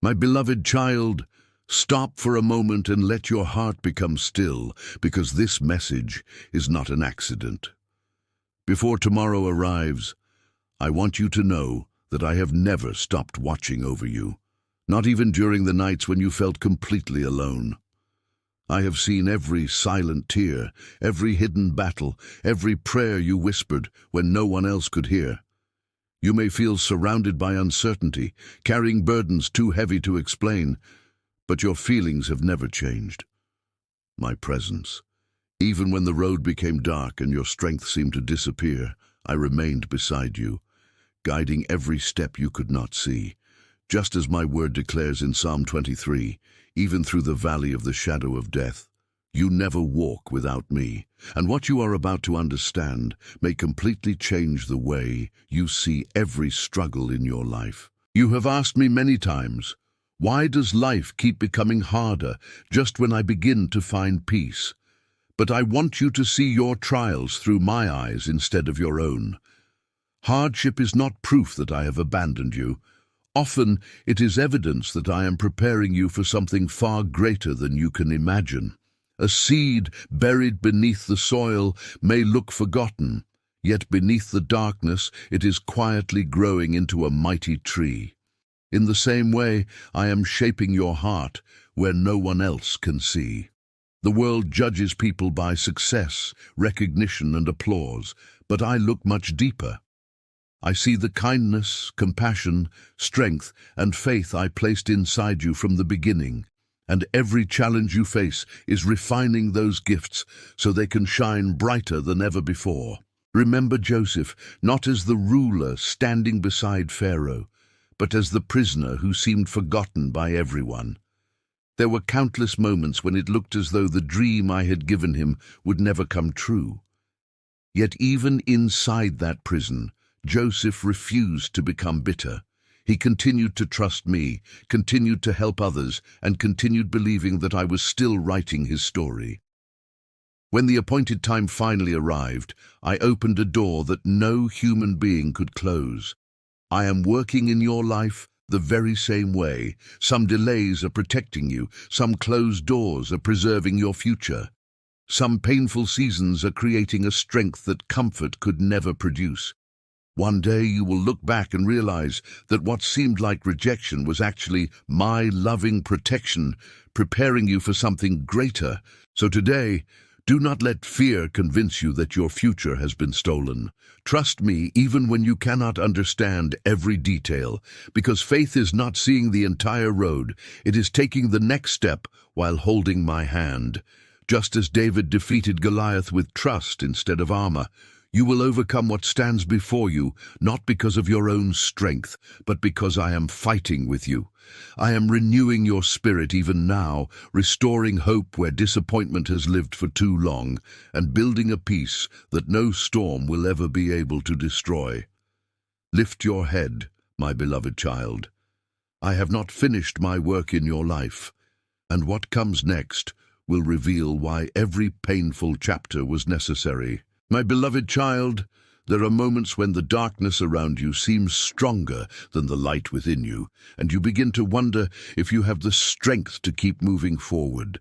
My beloved child, stop for a moment and let your heart become still, because this message is not an accident. Before tomorrow arrives, I want you to know that I have never stopped watching over you, not even during the nights when you felt completely alone. I have seen every silent tear, every hidden battle, every prayer you whispered when no one else could hear. You may feel surrounded by uncertainty, carrying burdens too heavy to explain, but your feelings have never changed. My presence. Even when the road became dark and your strength seemed to disappear, I remained beside you, guiding every step you could not see. Just as my word declares in Psalm 23, even through the valley of the shadow of death, you never walk without me. And what you are about to understand may completely change the way you see every struggle in your life. You have asked me many times, why does life keep becoming harder just when I begin to find peace? But I want you to see your trials through my eyes instead of your own. Hardship is not proof that I have abandoned you. Often it is evidence that I am preparing you for something far greater than you can imagine. A seed buried beneath the soil may look forgotten, yet beneath the darkness it is quietly growing into a mighty tree. In the same way, I am shaping your heart where no one else can see. The world judges people by success, recognition, and applause, but I look much deeper. I see the kindness, compassion, strength, and faith I placed inside you from the beginning, and every challenge you face is refining those gifts so they can shine brighter than ever before. Remember Joseph, not as the ruler standing beside Pharaoh, but as the prisoner who seemed forgotten by everyone. There were countless moments when it looked as though the dream I had given him would never come true. Yet even inside that prison, Joseph refused to become bitter. He continued to trust me, continued to help others, and continued believing that I was still writing his story. When the appointed time finally arrived, I opened a door that no human being could close. I am working in your life the very same way. Some delays are protecting you, some closed doors are preserving your future. Some painful seasons are creating a strength that comfort could never produce. One day you will look back and realize that what seemed like rejection was actually my loving protection, preparing you for something greater. So today, do not let fear convince you that your future has been stolen. Trust me even when you cannot understand every detail, because faith is not seeing the entire road. It is taking the next step while holding my hand. Just as David defeated Goliath with trust instead of armor, you will overcome what stands before you, not because of your own strength, but because I am fighting with you. I am renewing your spirit even now, restoring hope where disappointment has lived for too long, and building a peace that no storm will ever be able to destroy. Lift your head, my beloved child. I have not finished my work in your life, and what comes next will reveal why every painful chapter was necessary. My beloved child, there are moments when the darkness around you seems stronger than the light within you, and you begin to wonder if you have the strength to keep moving forward.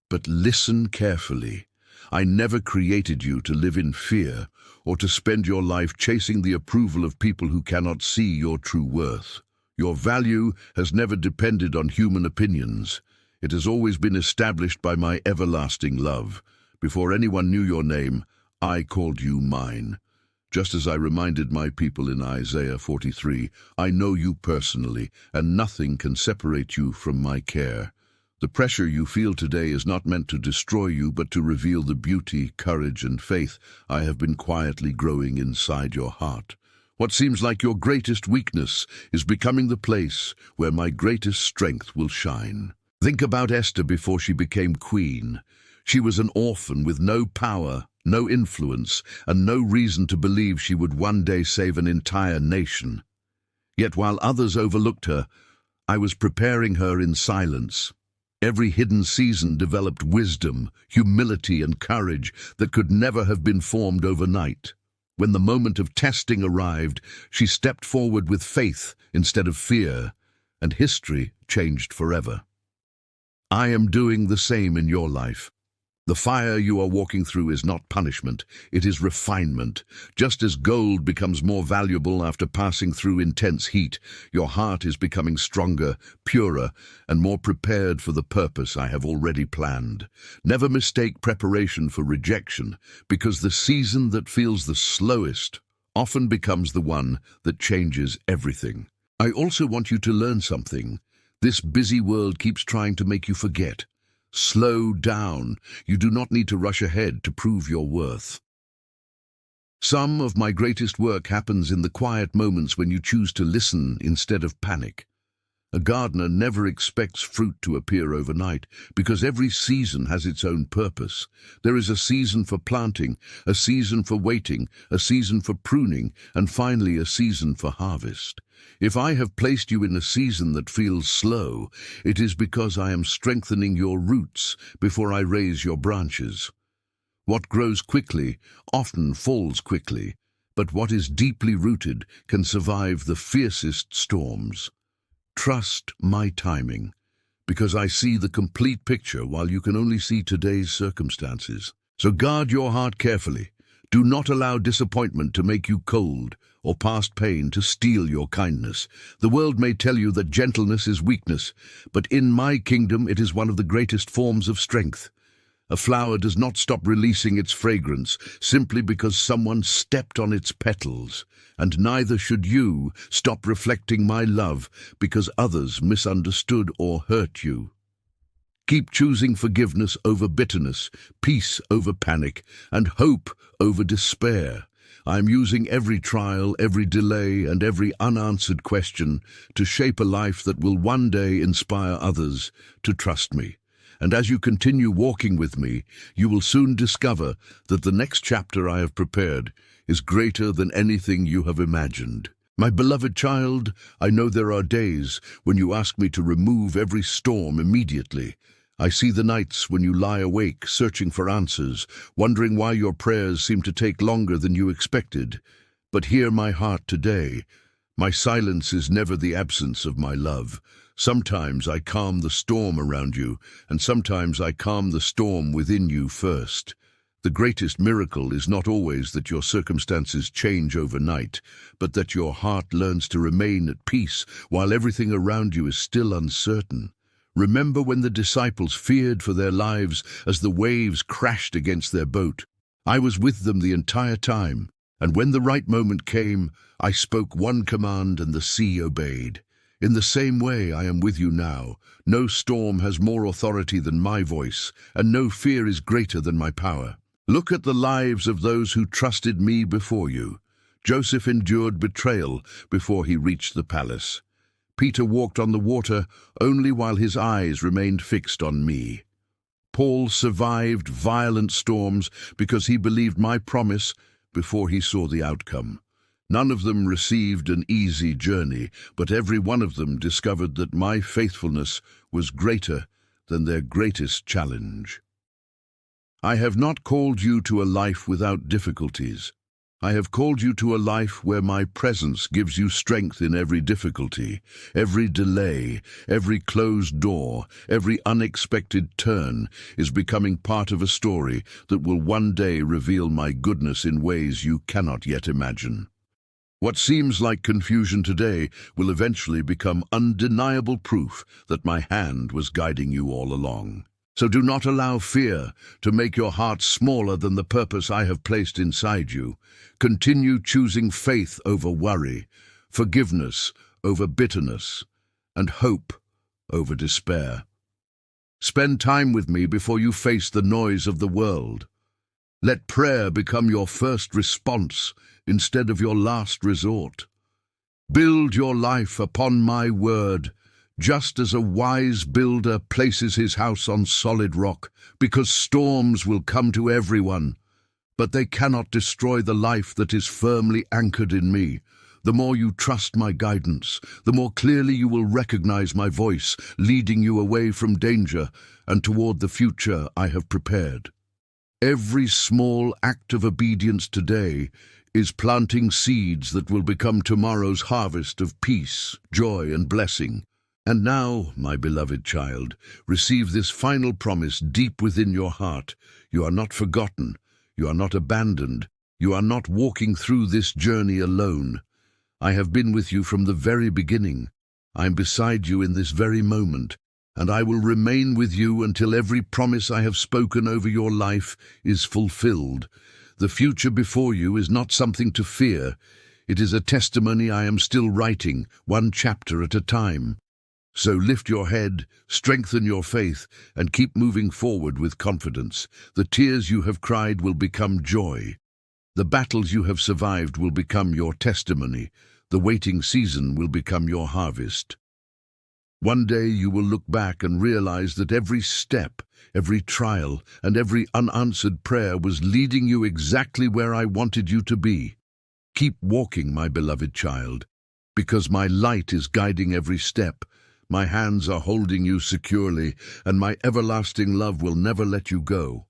But listen carefully. I never created you to live in fear or to spend your life chasing the approval of people who cannot see your true worth. Your value has never depended on human opinions. It has always been established by my everlasting love. Before anyone knew your name, I called you mine. Just as I reminded my people in Isaiah 43, I know you personally, and nothing can separate you from my care. The pressure you feel today is not meant to destroy you, but to reveal the beauty, courage, and faith I have been quietly growing inside your heart. What seems like your greatest weakness is becoming the place where my greatest strength will shine. Think about Esther before she became queen. She was an orphan with no power, no influence, and no reason to believe she would one day save an entire nation. Yet while others overlooked her, I was preparing her in silence. Every hidden season developed wisdom, humility, and courage that could never have been formed overnight. When the moment of testing arrived, she stepped forward with faith instead of fear, and history changed forever. I am doing the same in your life. The fire you are walking through is not punishment, it is refinement. Just as gold becomes more valuable after passing through intense heat, your heart is becoming stronger, purer, and more prepared for the purpose I have already planned. Never mistake preparation for rejection, because the season that feels the slowest often becomes the one that changes everything. I also want you to learn something. This busy world keeps trying to make you forget. Slow down. You do not need to rush ahead to prove your worth. Some of my greatest work happens in the quiet moments when you choose to listen instead of panic. A gardener never expects fruit to appear overnight, because every season has its own purpose. There is a season for planting, a season for waiting, a season for pruning, and finally a season for harvest. If I have placed you in a season that feels slow, it is because I am strengthening your roots before I raise your branches. What grows quickly often falls quickly, but what is deeply rooted can survive the fiercest storms. Trust my timing, because I see the complete picture while you can only see today's circumstances. So guard your heart carefully. Do not allow disappointment to make you cold, or past pain to steal your kindness. The world may tell you that gentleness is weakness, but in my kingdom it is one of the greatest forms of strength. A flower does not stop releasing its fragrance simply because someone stepped on its petals, and neither should you stop reflecting my love because others misunderstood or hurt you. Keep choosing forgiveness over bitterness, peace over panic, and hope over despair. I am using every trial, every delay, and every unanswered question to shape a life that will one day inspire others to trust me. And as you continue walking with me, you will soon discover that the next chapter I have prepared is greater than anything you have imagined. My beloved child, I know there are days when you ask me to remove every storm immediately. I see the nights when you lie awake, searching for answers, wondering why your prayers seem to take longer than you expected. But hear my heart today. My silence is never the absence of my love. Sometimes I calm the storm around you, and sometimes I calm the storm within you first. The greatest miracle is not always that your circumstances change overnight, but that your heart learns to remain at peace while everything around you is still uncertain. Remember when the disciples feared for their lives as the waves crashed against their boat. I was with them the entire time, and when the right moment came, I spoke one command and the sea obeyed. In the same way I am with you now. No storm has more authority than my voice, and no fear is greater than my power. Look at the lives of those who trusted me before you. Joseph endured betrayal before he reached the palace. Peter walked on the water only while his eyes remained fixed on me. Paul survived violent storms because he believed my promise before he saw the outcome. None of them received an easy journey, but every one of them discovered that my faithfulness was greater than their greatest challenge. I have not called you to a life without difficulties. I have called you to a life where my presence gives you strength in every difficulty, every delay, every closed door, every unexpected turn is becoming part of a story that will one day reveal my goodness in ways you cannot yet imagine. What seems like confusion today will eventually become undeniable proof that my hand was guiding you all along. So do not allow fear to make your heart smaller than the purpose I have placed inside you. Continue choosing faith over worry, forgiveness over bitterness, and hope over despair. Spend time with me before you face the noise of the world. Let prayer become your first response instead of your last resort. Build your life upon my word, just as a wise builder places his house on solid rock, because storms will come to everyone, but they cannot destroy the life that is firmly anchored in me. The more you trust my guidance, the more clearly you will recognize my voice, leading you away from danger and toward the future I have prepared. Every small act of obedience today is planting seeds that will become tomorrow's harvest of peace, joy, and blessing. And now, my beloved child, receive this final promise deep within your heart. You are not forgotten. You are not abandoned. You are not walking through this journey alone. I have been with you from the very beginning. I am beside you in this very moment, and I will remain with you until every promise I have spoken over your life is fulfilled. The future before you is not something to fear. It is a testimony I am still writing, one chapter at a time. So lift your head, strengthen your faith, and keep moving forward with confidence. The tears you have cried will become joy. The battles you have survived will become your testimony. The waiting season will become your harvest. One day you will look back and realize that every step, every trial, and every unanswered prayer was leading you exactly where I wanted you to be. Keep walking, my beloved child, because my light is guiding every step. My hands are holding you securely, and my everlasting love will never let you go.